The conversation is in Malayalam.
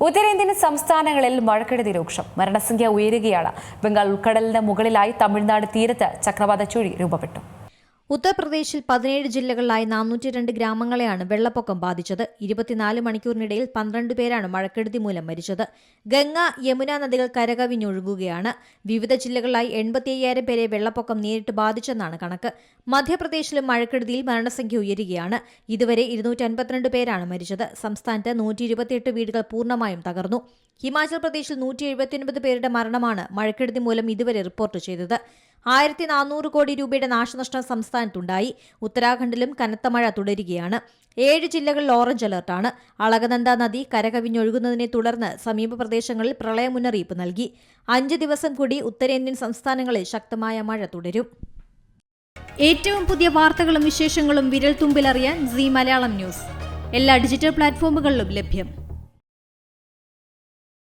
ഉത്തരേന്ത്യൻ സംസ്ഥാനങ്ങളിൽ മഴക്കെടുതി രൂക്ഷം. മരണസംഖ്യ ഉയരുകയാണ്. ബംഗാൾ ഉൾക്കടലിന് മുകളിലായി തമിഴ്നാട് തീരത്ത് ചക്രവാത ചുഴി രൂപപ്പെട്ടു. ഉത്തർപ്രദേശിൽ 17 ജില്ലകളിലായി 402 ഗ്രാമങ്ങളെയാണ് വെള്ളപ്പൊക്കം ബാധിച്ചത്. 24 മണിക്കൂറിനിടയിൽ 12 പേരാണ് മഴക്കെടുതി മൂലം മരിച്ചത്. ഗംഗ, യമുന നദികൾ കരകവിഞ്ഞൊഴുകുകയാണ്. വിവിധ ജില്ലകളിലായി 85,000 പേരെ വെള്ളപ്പൊക്കം നേരിട്ട് ബാധിച്ചെന്നാണ് കണക്ക്. മധ്യപ്രദേശിലും മഴക്കെടുതിയിൽ മരണസംഖ്യ ഉയരുകയാണ്. ഇതുവരെ 252 പേരാണ് മരിച്ചത്. സംസ്ഥാനത്ത് 128 വീടുകൾ പൂർണ്ണമായും തകർന്നു. ഹിമാചൽ പ്രദേശിൽ 179 പേരുടെ മരണമാണ് മഴക്കെടുതി മൂലം ഇതുവരെ റിപ്പോർട്ട് ചെയ്തത്. 1400 കോടി രൂപയുടെ നാശനഷ്ടം സംസ്ഥാനത്തുണ്ടായി. ഉത്തരാഖണ്ഡിലും കനത്ത മഴ തുടരുകയാണ്. 7 ജില്ലകളിൽ ഓറഞ്ച് അലർട്ടാണ്. അളകനന്ദ നദി കരകവിഞ്ഞൊഴുകുന്നതിനെ തുടർന്ന് സമീപ പ്രദേശങ്ങളിൽ പ്രളയ മുന്നറിയിപ്പ് നൽകി. 5 ദിവസം കൂടി ഉത്തരേന്ത്യൻ സംസ്ഥാനങ്ങളിൽ ശക്തമായ മഴ തുടരും. ഏറ്റവും പുതിയ വാർത്തകളും വിശേഷങ്ങളും വിരൽ തുമ്പിലറിയാൻ സീ മലയാളം ന്യൂസ് എല്ലാ ഡിജിറ്റൽ പ്ലാറ്റ്ഫോമുകളിലും ലഭ്യം.